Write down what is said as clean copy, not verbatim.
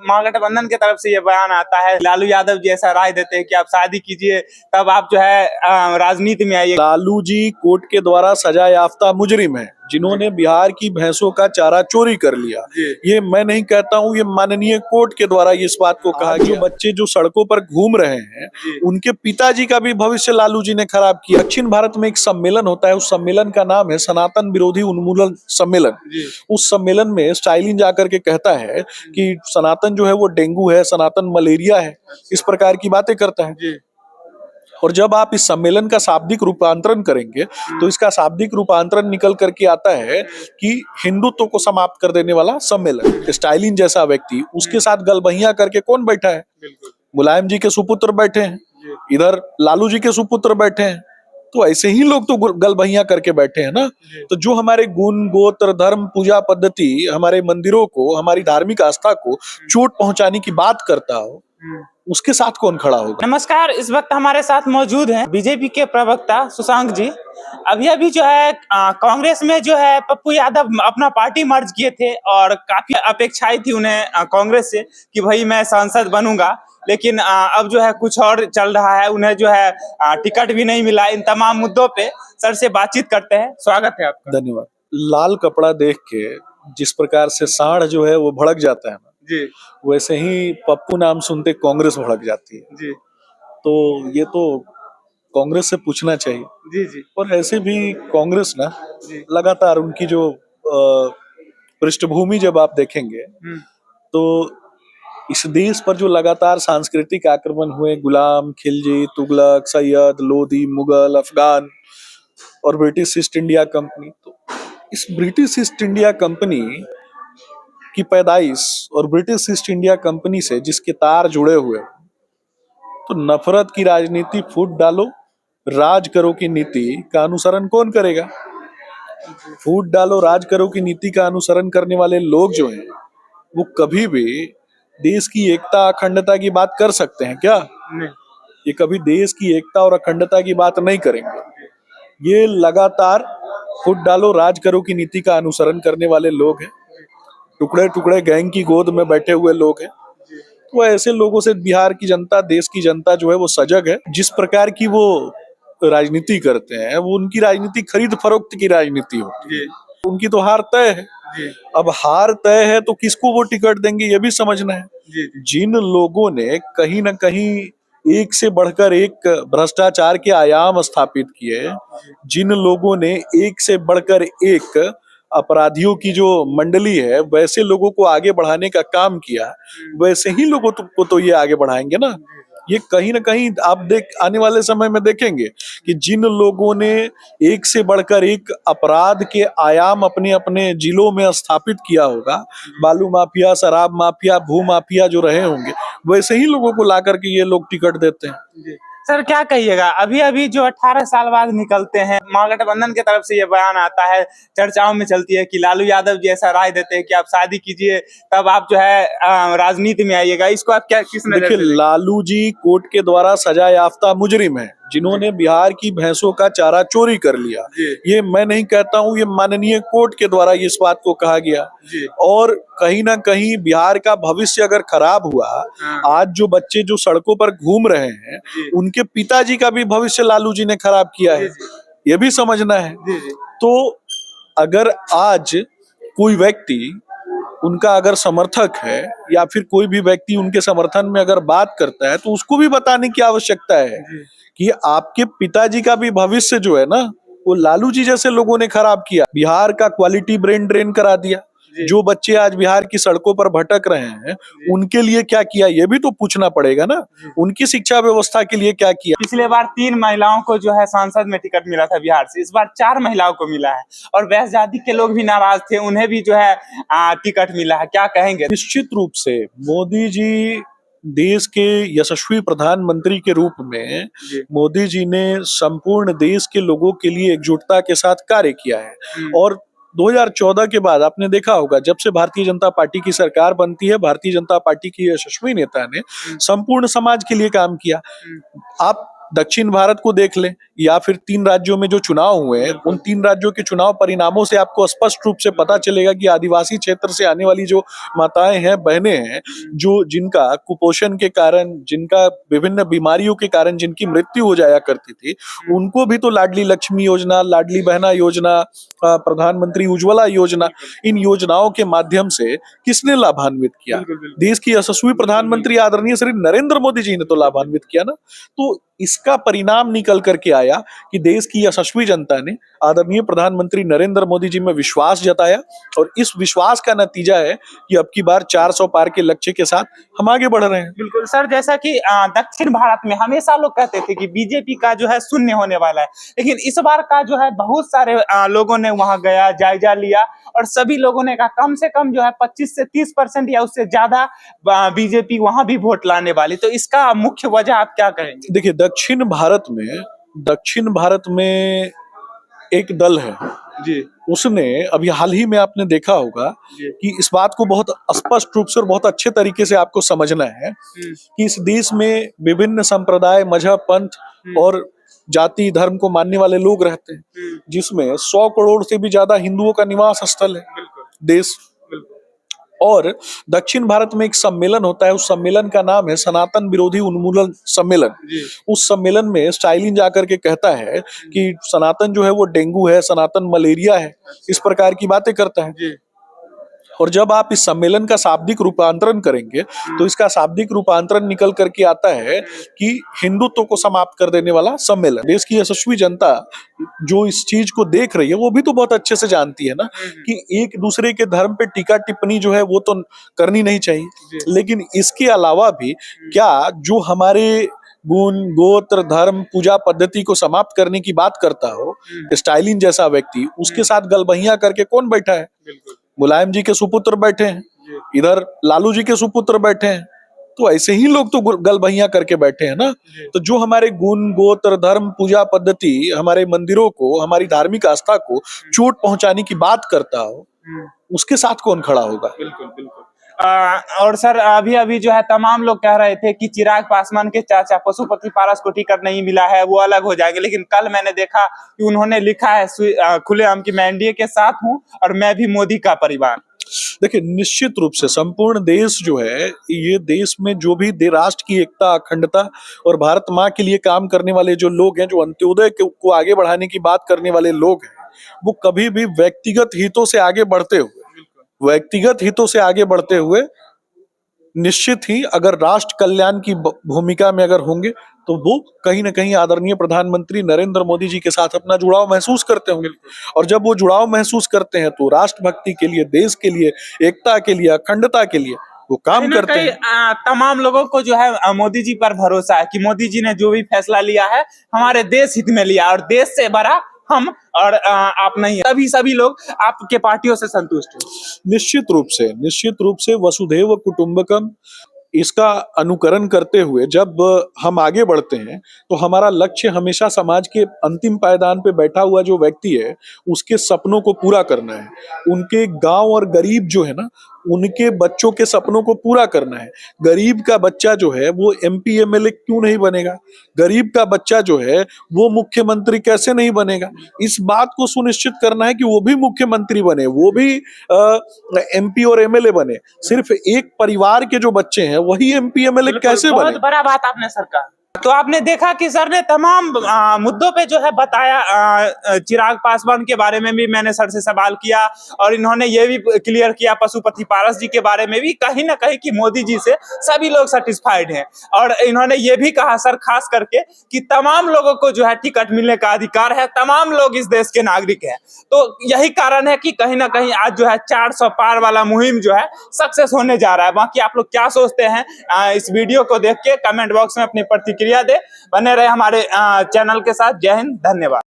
महागठबंधन की तरफ से ये बयान आता है, लालू यादव जी ऐसा राय देते हैं कि आप शादी कीजिए तब आप जो है राजनीति में आइए। लालू जी कोर्ट के द्वारा सजा याफ्ता मुजरिम है जिन्होंने बिहार की भैंसों का चारा चोरी कर लिया। ये मैं नहीं कहता हूँ, ये माननीय कोर्ट के द्वारा इस बात को कहा। जो बच्चे जो सड़कों पर घूम रहे हैं उनके पिताजी का भी भविष्य लालू जी ने खराब किया। दक्षिण भारत में एक सम्मेलन होता है, उस सम्मेलन का नाम है सनातन विरोधी उन्मूलन सम्मेलन। उस सम्मेलन में स्टालिन जाकर के कहता है कि सनातन जो है वो डेंगू है, सनातन मलेरिया है, इस प्रकार की बातें करता है। और जब आप इस सम्मेलन का शाब्दिक रूपांतरण करेंगे तो इसका शाब्दिक रूपांतरण निकल करके आता है कि हिंदुत्व को समाप्त कर देने वाला सम्मेलन। स्टालिन जैसा व्यक्ति, उसके साथ गलबहियां करके कौन बैठा है? मुलायम जी के सुपुत्र बैठे हैं, इधर लालू जी के सुपुत्र बैठे हैं। तो ऐसे ही लोग तो गलबहियां करके बैठे हैं ना। तो जो हमारे गुण गोत्र धर्म पूजा पद्धति, हमारे मंदिरों को, हमारी धार्मिक आस्था को चोट पहुंचाने की बात करता हो, उसके साथ कौन खड़ा होगा? नमस्कार, इस वक्त हमारे साथ मौजूद हैं बीजेपी के प्रवक्ता सुशांक जी। अभी जो है कांग्रेस में जो है पप्पू यादव अपना पार्टी मर्ज किए थे और काफी अपेक्षाएं थी उन्हें कांग्रेस से कि भाई मैं सांसद बनूंगा, लेकिन अब जो है कुछ और चल रहा है। उन्हें जो है टिकट भी नहीं मिला। इन तमाम मुद्दों पे सर से बातचीत करते हैं। स्वागत है आपका। धन्यवाद। लाल कपड़ा देख के जिस प्रकार से सांड जो है वो भड़क जाता है ना जी, वैसे ही पप्पू नाम सुनते कांग्रेस भड़क जाती है जी। तो ये तो कांग्रेस से पूछना चाहिए। जी जी। और ऐसे भी कांग्रेस ना लगातार उनकी जो पृष्ठभूमि जब आप देखेंगे तो इस देश पर जो लगातार सांस्कृतिक आक्रमण हुए, गुलाम, खिलजी, तुगलक, सैयद, लोधी, मुगल, अफगान और ब्रिटिश ईस्ट इंडिया कंपनी, तो इस ब्रिटिश ईस्ट इंडिया कंपनी की पैदाइश और ब्रिटिश ईस्ट इंडिया कंपनी से जिसके तार जुड़े हुए, तो नफरत की राजनीति फूट डालो राज करो की नीति का अनुसरण कौन करेगा? फूट डालो राज करो की नीति का अनुसरण करने वाले लोग जो हैं वो कभी भी देश की एकता अखंडता की बात कर सकते हैं क्या? नहीं। ये कभी देश की एकता और अखंडता की बात नहीं करेंगे। ये लगातार फूट डालो राज करो की नीति का अनुसरण करने वाले लोग हैं, टुकड़े टुकड़े गैंग की गोद में बैठे हुए लोग हैं। तो ऐसे लोगों से बिहार की जनता, देश की जनता जो है वो सजग है। जिस प्रकार की वो राजनीति करते हैं वो उनकी राजनीति खरीद फरोख्त की राजनीति होती है। उनकी तो हार तय है। अब हार तय है तो किसको वो टिकट देंगे ये भी समझना है। जिन लोगों ने कहीं ना कहीं एक से बढ़कर एक भ्रष्टाचार के आयाम स्थापित किए, जिन लोगों ने एक से बढ़कर एक अपराधियों की जो मंडली है वैसे लोगों को आगे बढ़ाने का काम किया, वैसे ही लोगों को तो ये आगे बढ़ाएंगे ना। ये कहीं ना कहीं आप आने वाले समय में देखेंगे कि जिन लोगों ने एक से बढ़कर एक अपराध के आयाम अपने अपने जिलों में स्थापित किया होगा, बालू माफिया, शराब माफिया, भू माफिया जो रहे होंगे, वैसे ही लोगों को ला करके ये लोग टिकट देते हैं। सर क्या कहिएगा, अभी जो 18 साल बाद निकलते हैं, महागठबंधन की तरफ से ये बयान आता है, चर्चाओं में चलती है कि लालू यादव जी ऐसा राय देते हैं कि आप शादी कीजिए तब आप जो है राजनीति में आइएगा। इसको आप क्या किस नजर से देखते हैं? लालू जी कोर्ट के द्वारा सजा याफ्ता मुजरिम है जिन्होंने बिहार की भैंसों का चारा चोरी कर लिया। ये मैं नहीं कहता हूँ, ये माननीय कोर्ट के द्वारा इस बात को कहा गया। और कहीं ना कहीं बिहार का भविष्य अगर खराब हुआ, आज जो बच्चे जो सड़कों पर घूम रहे हैं उनके पिताजी का भी भविष्य लालू जी ने खराब किया है, ये भी समझना है। तो अगर आज कोई व्यक्ति उनका अगर समर्थक है या फिर कोई भी व्यक्ति उनके समर्थन में अगर बात करता है तो उसको भी बताने की आवश्यकता है कि आपके पिताजी का भी भविष्य जो है ना वो लालू जी जैसे लोगों ने खराब किया। बिहार का क्वालिटी ब्रेन ड्रेन करा दिया। जो बच्चे आज बिहार की सड़कों पर भटक रहे हैं उनके लिए क्या किया ये भी तो पूछना पड़ेगा ना। उनकी शिक्षा व्यवस्था के लिए क्या किया? पिछले बार 3 महिलाओं को जो है सांसद में टिकट मिला था बिहार से, इस बार 4 महिलाओं को मिला है और वैश्य के लोग भी नाराज थे, उन्हें भी जो है टिकट मिला है। क्या कहेंगे? निश्चित रूप से मोदी जी देश के यशस्वी प्रधानमंत्री के रूप में मोदी जी ने संपूर्ण देश के लोगों के लिए एकजुटता के साथ कार्य किया है। और 2014 के बाद आपने देखा होगा जब से भारतीय जनता पार्टी की सरकार बनती है, भारतीय जनता पार्टी की यशस्वी नेता ने संपूर्ण समाज के लिए काम किया। आप दक्षिण भारत को देख लें, या फिर 3 राज्यों में जो चुनाव हुए हैं, उन 3 राज्यों के चुनाव परिणामों से आपको स्पष्ट रूप से पता चलेगा कि आदिवासी क्षेत्र से आने वाली जो माताएं हैं, बहनें हैं, जो जिनका कुपोषण के कारण, जिनका विभिन्न बीमारियों के कारण जिनकी मृत्यु हो जाया करती थी, उनको भी तो लाडली लक्ष्मी योजना, लाडली बहना योजना, प्रधानमंत्री उज्ज्वला योजना, इन योजनाओं के माध्यम से किसने लाभान्वित किया? देश की यशस्वी प्रधानमंत्री आदरणीय श्री नरेंद्र मोदी जी ने तो लाभान्वित किया ना। तो इसका परिणाम निकल करके आया कि देश की यशस्वी जनता ने आदरणीय प्रधानमंत्री नरेंद्र मोदी जी में विश्वास जताया, और इस विश्वास का नतीजा है कि अब की बार 400 पार के लक्ष्य के साथ हम आगे बढ़ रहे हैं। बिल्कुल सर, जैसा कि दक्षिण भारत में हमेशा लोग कहते थे कि बीजेपी का जो है शून्य होने वाला है, लेकिन इस बार का जो है बहुत सारे लोगों ने वहां गया, जायजा लिया, और सभी लोगों ने कहा कम से कम जो है 25 से 30% या उससे ज्यादा बीजेपी वहां भी वोट लाने वाली। तो इसका मुख्य वजह आप क्या कहेंगे? देखिए, दक्षिण भारत में एक दल है जी उसने अभी हाल ही में आपने देखा होगा कि इस बात को बहुत स्पष्ट रूप से और बहुत अच्छे तरीके से आपको समझना है कि इस देश में विभिन्न संप्रदाय, मजहब, पंथ और जाति धर्म को मानने वाले लोग रहते हैं, जिसमें 100 करोड़ से भी ज्यादा हिंदुओं का निवास स्थल है देश। और दक्षिण भारत में एक सम्मेलन होता है, उस सम्मेलन का नाम है सनातन विरोधी उन्मूलन सम्मेलन। उस सम्मेलन में स्टालिन जाकर के कहता है कि सनातन जो है वो डेंगू है, सनातन मलेरिया है, इस प्रकार की बातें करता है। और जब आप इस सम्मेलन का शाब्दिक रूपांतरण करेंगे तो इसका शाब्दिक रूपांतरण निकल करके आता है कि हिंदुत्व को समाप्त कर देने वाला सम्मेलन। देश की यशस्वी जनता जो इस चीज को देख रही है वो भी तो बहुत अच्छे से जानती है ना कि एक दूसरे के धर्म पे टीका टिप्पणी जो है वो तो करनी नहीं चाहिए, लेकिन इसके अलावा भी क्या जो हमारे गुण, गोत्र, धर्म, पूजा पद्धति को समाप्त करने की बात करता हो स्टालिन जैसा व्यक्ति, उसके साथ गलबहियां करके कौन बैठा है? मुलायम जी के सुपुत्र बैठे हैं, इधर लालू जी के सुपुत्र बैठे हैं, तो ऐसे ही लोग तो गलबहियां करके बैठे हैं ना। तो जो हमारे गुण, गोत्र, धर्म, पूजा पद्धति, हमारे मंदिरों को, हमारी धार्मिक आस्था को चोट पहुंचाने की बात करता हो, उसके साथ कौन खड़ा होगा? बिल्कुल बिल्कुल। और सर अभी अभी जो है तमाम लोग कह रहे थे कि चिराग पासवान के चाचा पशुपति पारस को टिकट नहीं मिला है, वो अलग हो जाएंगे, लेकिन कल मैंने देखा कि उन्होंने लिखा है खुलेआम कि मैं एनडीए के साथ हूं और मैं भी मोदी का परिवार। देखिए, निश्चित रूप से संपूर्ण देश जो है, ये देश में जो भी राष्ट्र की एकता, अखंडता और भारत माँ के लिए काम करने वाले जो लोग हैं, जो अंत्योदय को आगे बढ़ाने की बात करने वाले लोग हैं, वो कभी भी व्यक्तिगत हितों से आगे बढ़ते हुए निश्चित ही अगर राष्ट्र कल्याण की भूमिका में अगर होंगे तो वो कहीं ना कहीं आदरणीय प्रधानमंत्री नरेंद्र मोदी जी के साथ अपना जुड़ाव महसूस करते होंगे। और जब वो जुड़ाव महसूस करते हैं तो राष्ट्रभक्ति के लिए, देश के लिए, एकता के लिए, अखंडता के लिए वो काम करते हैं। तमाम लोगों को जो है मोदी जी पर भरोसा है कि मोदी जी ने जो भी फैसला लिया है हमारे देश हित में लिया, और देश से बड़ा हम और आप नहीं, तभी सभी लोग आपके पार्टियों से संतुष्ट हैं। निश्चित रूप से वसुधैव कुटुंबकम इसका अनुकरण करते हुए जब हम आगे बढ़ते हैं तो हमारा लक्ष्य हमेशा समाज के अंतिम पायदान पे बैठा हुआ जो व्यक्ति है उसके सपनों को पूरा करना है। उनके गांव और गरीब जो है ना, उनके बच्चों के सपनों को पूरा करना है। गरीब का बच्चा जो है वो एमपी एमएलए क्यों नहीं बनेगा? गरीब का बच्चा जो है वो मुख्यमंत्री कैसे नहीं बनेगा? इस बात को सुनिश्चित करना है कि वो भी मुख्यमंत्री बने, वो भी एमपी और एमएलए बने। सिर्फ एक परिवार के जो बच्चे हैं वही एमपी एमएलए कैसे बने? बहुत बड़ा बात आपने सर कहा। तो आपने देखा कि सर ने तमाम मुद्दों पे जो है बताया। चिराग पासवान के बारे में भी मैंने सर से सवाल किया और इन्होंने ये भी क्लियर किया पशुपति पारस जी के बारे में भी कहीं ना कहीं कि मोदी जी से सभी लोग सेटिस्फाइड हैं। और इन्होंने ये भी कहा सर खास करके कि तमाम लोगों को जो है टिकट मिलने का अधिकार है, तमाम लोग इस देश के नागरिक हैं। तो यही कारण है कि कहीं ना कहीं आज जो है 400 पार वाला मुहिम जो है सक्सेस होने जा रहा है। बाकी आप लोग क्या सोचते हैं इस वीडियो को देख के कमेंट बॉक्स में अपनी प्रतिक्रिया दे। बने रहे हमारे चैनल के साथ। जय हिंद, धन्यवाद।